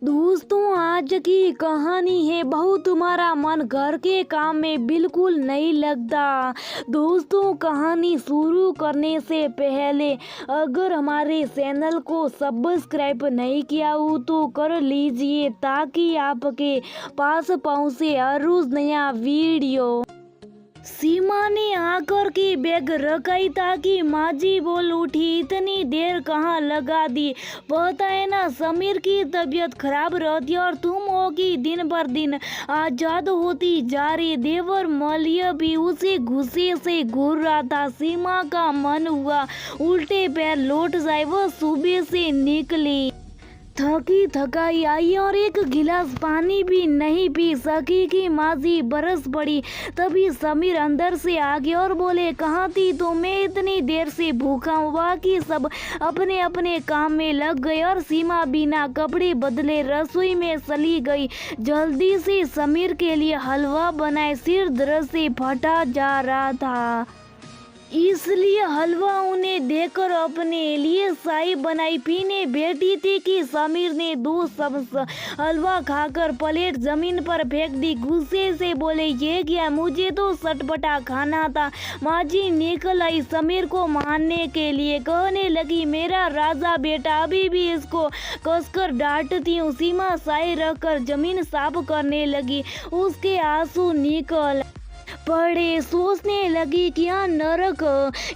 दोस्तों, आज की कहानी है बहू तुम्हारा मन घर के काम में बिल्कुल नहीं लगता। दोस्तों, कहानी शुरू करने से पहले अगर हमारे चैनल को सब्सक्राइब नहीं किया हो तो कर लीजिए ताकि आपके पास पहुंचे हर रोज नया वीडियो। सीमा ने आकर के बैग रखाई ताकि माजी बोल उठी, इतनी देर कहाँ लगा दी। पता है ना, समीर की तबीयत खराब रहती और तुम होगी दिन पर दिन आजाद होती जा रही। देवर मलिया भी उसे गुस्से से घूर रहा था। सीमा का मन हुआ उल्टे पैर लौट जाए। वह सुबह से निकली थकी थकाई आई और एक गिलास पानी भी नहीं पी सकी कि माजी बरस पड़ी। तभी समीर अंदर से आ गए और बोले, कहाँ थी तो मैं इतनी देर से भूखा हूँ। बाकी सब अपने अपने काम में लग गए और सीमा बिना कपड़े बदले रसोई में चली गई। जल्दी से समीर के लिए हलवा बनाए। सिर दर्द से फटा जा रहा था, इसलिए हलवा उन्हें देकर अपने लिए चाय बनाई। पीने बैठी थी कि समीर ने 2 चम्मच हलवा खाकर प्लेट जमीन पर फेंक दी। गुस्से से बोले, ये क्या, मुझे तो चटपटा खाना था। माजी निकल आई समीर को मारने के लिए, कहने लगी, मेरा राजा बेटा, अभी भी इसको कसकर डांटती हूँ। सीमा चाय रखकर जमीन साफ करने लगी, उसके आंसू निकल पड़े। सोचने लगी, क्या नरक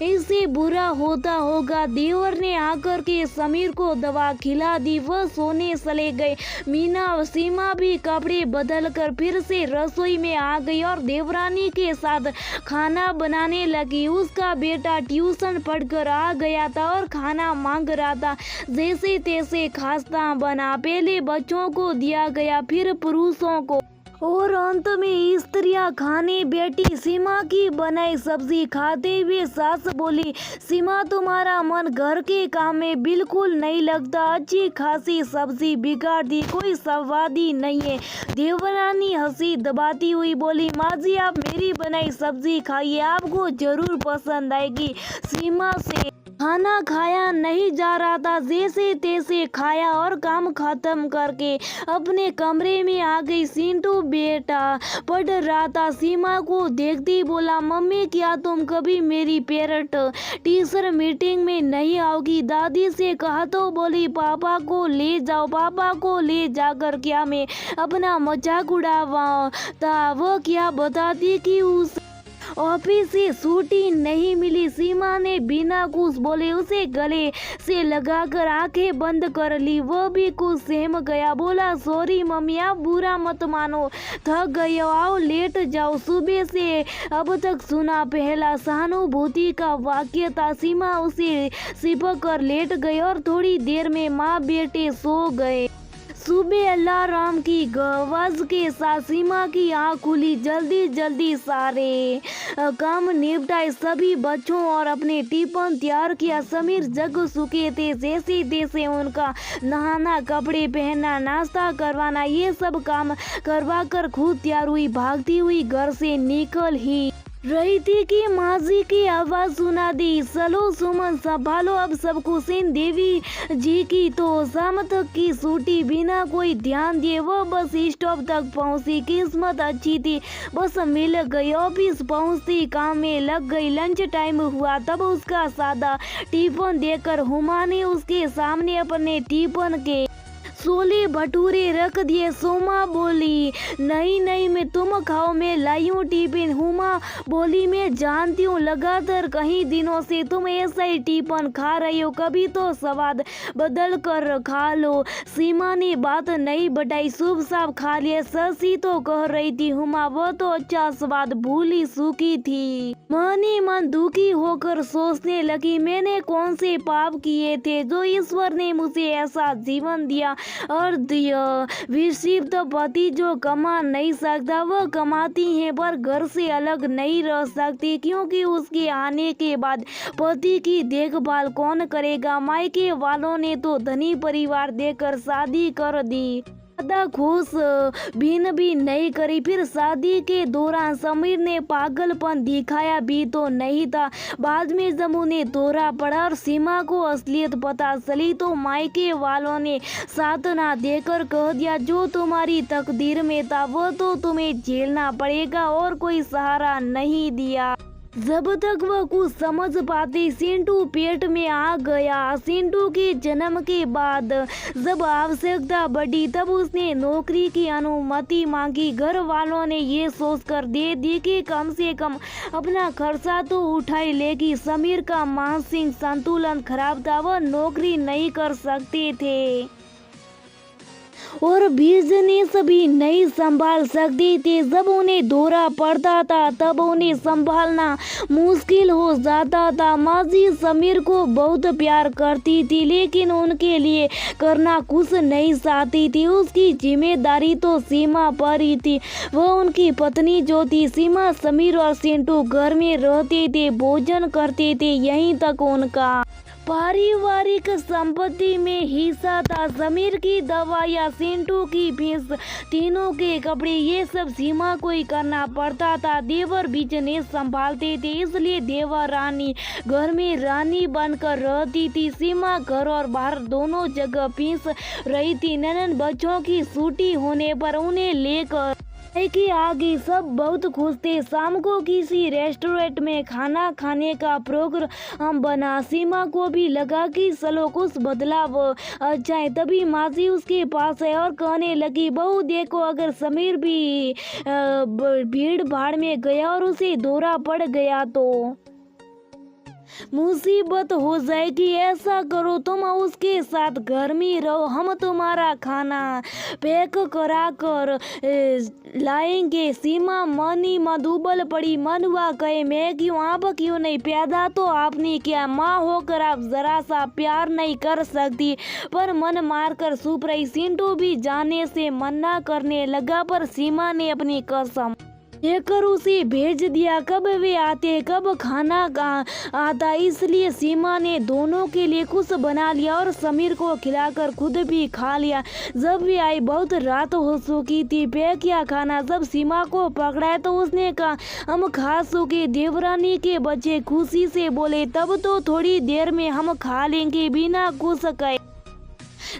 इससे बुरा होता होगा। देवर ने आकर के समीर को दवा खिला दी। वह सोने चले गए। मीना सीमा भी कपड़े बदल कर फिर से रसोई में आ गई और देवरानी के साथ खाना बनाने लगी। उसका बेटा ट्यूशन पढ़कर आ गया था और खाना मांग रहा था। जैसे तैसे खास्ता बना, पहले बच्चों को दिया गया, फिर पुरुषों को, और अंत में स्त्रियां खाने बैठी। सीमा की बनाई सब्जी खाते हुए सास बोली, सीमा तुम्हारा मन घर के काम में बिल्कुल नहीं लगता। अच्छी खासी सब्जी बिगाड़ दी, कोई स्वाद ही नहीं है। देवरानी हंसी दबाती हुई बोली, माजी आप मेरी बनाई सब्जी खाइए, आपको जरूर पसंद आएगी। सीमा से खाना खाया नहीं जा रहा था। जैसे तैसे खाया और काम खत्म करके अपने कमरे में आ गई। सिंटू बेटा पढ़ रहा था। सीमा को देखते ही बोला, मम्मी क्या तुम कभी मेरी पेरेंट टीचर मीटिंग में नहीं आओगी? दादी से कहा तो बोली, पापा को ले जाओ। पापा को ले जाकर क्या मैं अपना मजाक उड़ावा था? वह क्या बताती कि उस ऑफिस से छुट्टी नहीं मिली। सीमा ने बिना कुछ बोले उसे गले से लगाकर आंखें बंद कर ली। वह भी कुछ सहम गया। बोला, सॉरी मम्मी, आप बुरा मत मानो, थक गई हो, आओ लेट जाओ। सुबह से अब तक सुना पहला सहानुभूति का वाक्य था। सीमा उसे चिपक कर लेट गई और थोड़ी देर में माँ बेटे सो गए। सुबह अलार्म की आवाज के साथ सीमा की आँख खुली। जल्दी जल्दी सारे काम निपटाए, सभी बच्चों और अपने टिफिन तैयार किया। समीर जग चुके थे। जैसे तैसे उनका नहाना, कपड़े पहनना, नाश्ता करवाना, ये सब काम करवा कर खुद तैयार हुई। भागती हुई घर से निकल ही रही थी कि माजी की आवाज सुना दी, चलो सुमन संभालो अब सब कुछ। इन देवी जी की तो शाम तक की छुट्टी। बिना कोई ध्यान दिए वह बस स्टॉप तक पहुंची। किस्मत अच्छी थी, बस मिल गई। ऑफिस पहुंचती काम में लग गई। लंच टाइम हुआ तब उसका सादा टिफिन देकर हुमा ने उसके सामने अपने टिफिन के छोले भटूरे रख दिए। सोमा बोली, नहीं नहीं मैं तुम खाओ, मैं लाई हूँ टिफिन। हुमा बोली, मैं जानती हूँ लगातार कई दिनों से तुम ऐसा ही टिफिन खा रही हो, कभी तो स्वाद बदल कर खा लो। सीमा ने बात नहीं बढ़ाई, शुभ साफ खा लिया। ससी तो कह रही थी, हुमा वह तो अच्छा स्वाद भूल ही चुकी थी। मन ही मन दुखी होकर सोचने लगी, मैंने कौन से पाप किए थे जो ईश्वर ने मुझे ऐसा जीवन दिया और विशिष्ट पति जो कमा नहीं सकता। वह कमाती है पर घर से अलग नहीं रह सकती, क्योंकि उसके आने के बाद पति की देखभाल कौन करेगा? मायके वालों ने तो धनी परिवार देकर शादी कर दी। ज्यादा खुश भी नहीं करी। फिर शादी के दौरान समीर ने पागलपन दिखाया भी तो नहीं था। बाद में जब उन्हें दौरा पड़ा और सीमा को असलियत पता चली तो मायके वालों ने साथ ना देकर कह दिया, जो तुम्हारी तकदीर में था वो तो तुम्हें झेलना पड़ेगा, और कोई सहारा नहीं दिया। जब तक वह कुछ समझ पाती सिंटू पेट में आ गया। सिंटू के जन्म के बाद जब आवश्यकता बढ़ी तब उसने नौकरी की अनुमति मांगी। घर वालों ने ये सोचकर दे दी कि कम से कम अपना खर्चा तो उठा ही लेगी। समीर का मानसिक संतुलन खराब था, वह नौकरी नहीं कर सकते थे और बिजनेस भी नहीं संभाल सकती थी। जब उन्हें दौरा पड़ता था तब उन्हें संभालना मुश्किल हो जाता था। माजी समीर को बहुत प्यार करती थी लेकिन उनके लिए करना कुछ नहीं चाहती थी। उसकी जिम्मेदारी तो सीमा पर ही थी। वह उनकी पत्नी जो थी। सीमा समीर और सिंटू घर में रहते थे, भोजन करते थे, यहीं तक उनका पारिवारिक संपत्ति में हिस्सा था। समीर की दवाइयाँ, सिंटू की फीस, तीनों के कपड़े, ये सब सीमा को ही करना पड़ता था। देवर बिजनेस संभालते थे इसलिए देवर रानी घर में रानी बनकर रहती थी। सीमा घर और बाहर दोनों जगह फीस रही थी। ननद बच्चों की छुट्टी होने पर उन्हें लेकर कि आगे सब बहुत खुश थे। शाम को किसी रेस्टोरेंट में खाना खाने का प्रोग्राम बना। सीमा को भी लगा कि चलो कुछ बदलाव जाए। तभी मासी उसके पास है और कहने लगी, बहू देखो, अगर समीर भी भीड़ भाड़ में गया और उसे दौरा पड़ गया तो मुसीबत हो जाएगी। ऐसा करो तुम उसके साथ घर में रहो, हम तुम्हारा खाना पैक करा कर लाएंगे। सीमा मनी मधुबल पड़ी। मन हुआ कहे, मैं क्यों, आप क्यों नहीं, पैदा तो आपने किया, माँ होकर आप जरा सा प्यार नहीं कर सकती। पर मन मार कर चुप रही। सिंटू भी जाने से मना करने लगा पर सीमा ने अपनी कसम लेकर उसे भेज दिया। कब वे आते कब खाना आता, इसलिए सीमा ने दोनों के लिए कुछ बना लिया और समीर को खिलाकर खुद भी खा लिया। जब वे आई बहुत रात हो चुकी थी। पैक किया खाना जब सीमा को पकड़ा तो उसने कहा, हम खा चुके। देवरानी के बच्चे खुशी से बोले, तब तो थोड़ी देर में हम खा लेंगे। बिना कुछ कहे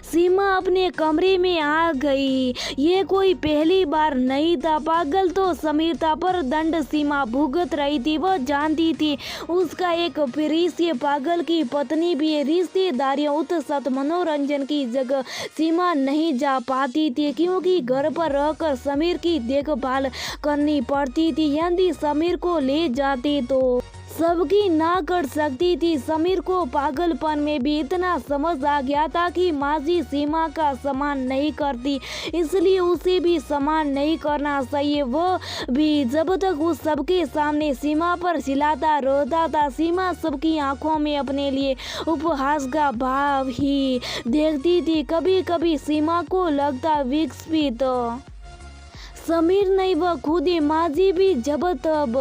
सीमा अपने कमरे में आ गई। ये कोई पहली बार नहीं था। पागल तो समीर था पर दंड सीमा भुगत रही थी। वह जानती थी उसका एक प्रिय पागल की पत्नी भी है। रिश्तेदारियों उत्सव मनोरंजन की जगह सीमा नहीं जा पाती थी क्योंकि घर पर रहकर समीर की देखभाल करनी पड़ती थी। यदि समीर को ले जाते तो सबकी ना कर सकती थी। समीर को पागलपन में भी इतना समझ आ गया था कि माजी सीमा का सम्मान नहीं करती, इसलिए उसे भी सम्मान नहीं करना चाहिए। वह भी जब तक उस सबके सामने सीमा पर चिल्लाता रहता था। सीमा सबकी आंखों में अपने लिए उपहास का भाव ही देखती थी। कभी कभी सीमा को लगता विकसित समीर नहीं वह खुद ही। माजी भी जब तब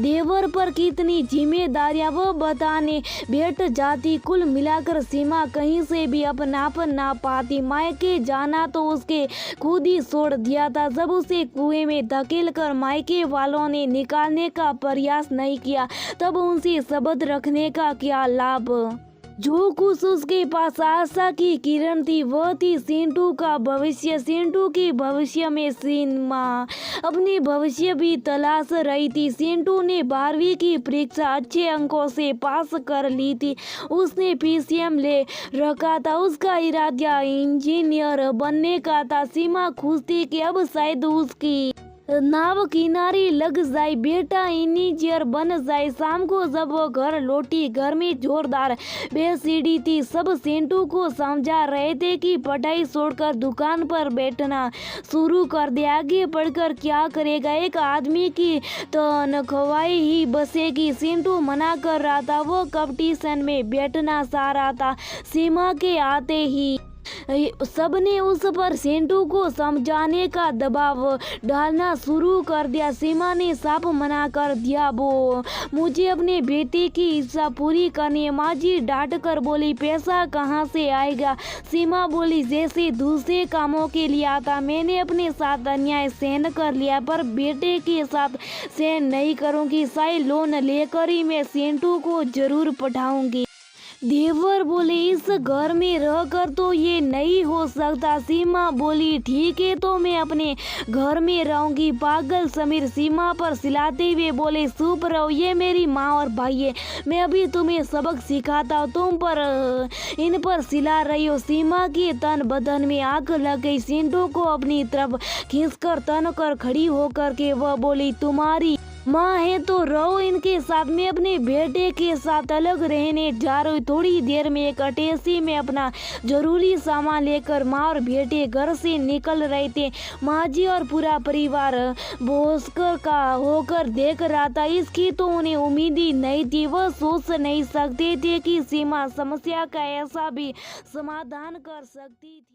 देवर पर कितनी जिम्मेदारियां वो बताने बैठ जाती। कुल मिलाकर सीमा कहीं से भी अपनापन ना पाती। मायके जाना तो उसके खुद ही छोड़ दिया था। जब उसे कुएं में धकेल कर मायके वालों ने निकालने का प्रयास नहीं किया तब उनसे शब्द रखने का क्या लाभ। जो कुछ उसके पास आशा की किरण थी वह थी सिंटू का भविष्य। सिंटू के भविष्य में सीमा अपने भविष्य भी तलाश रही थी। सिंटू ने 12वीं की परीक्षा अच्छे अंकों से पास कर ली थी। उसने PCM ले रखा था। उसका इरादा इंजीनियर बनने का था। सीमा खुश थी कि अब शायद उसकी नाव किनारे लग जाए, बेटा इंजीनियर बन जाए। शाम को जब वो घर लौटी घर में जोरदार बेसीढ़ी थी। सब सिंटू को समझा रहे थे कि पढ़ाई छोड़कर दुकान पर बैठना शुरू कर दे। आगे पढ़कर क्या करेगा, एक आदमी की तनख्वाही ही बसेगी। सिंटू मना कर रहा था। वो कंपटीशन में बैठना चाह रहा था। सीमा के आते ही सबने उस पर सेंटू को समझाने का दबाव डालना शुरू कर दिया। सीमा ने साफ मना कर दिया, वो मुझे अपने बेटे की इच्छा पूरी करनी है। माँ जी डांट कर बोली, पैसा कहाँ से आएगा? सीमा बोली, जैसे दूसरे कामों के लिए आता। मैंने अपने साथ अन्याय सहन कर लिया, पर बेटे के साथ सहन नहीं करूँगी। शायद लोन लेकर ही मैं सेंटू को जरूर पढ़ाऊंगी। देवर बोले, इस घर में रहकर तो ये नहीं हो सकता। सीमा बोली, ठीक है तो मैं अपने घर में रहूंगी। पागल समीर सीमा पर सिलाते हुए बोले, चुप रहो, ये मेरी माँ और भाई है। मैं अभी तुम्हें सबक सिखाता हूँ, तुम पर इन पर सिला रही हो। सीमा के तन बदन में आग लग गई। सिंटू को अपनी तरफ खींचकर तन कर खड़ी होकर के वह बोली, तुम्हारी माँ है तो रहो इनके साथ, मैं अपने बेटे के साथ अलग रहने जा रही हूँ। थोड़ी देर में एक अटैची में अपना जरूरी सामान लेकर माँ और बेटे घर से निकल रहे थे। माँ जी और पूरा परिवार बेहोश का होकर देख रहा था। इसकी तो उन्हें उम्मीद ही नहीं थी। वह सोच नहीं सकते थे कि सीमा समस्या का ऐसा भी समाधान कर सकती थी।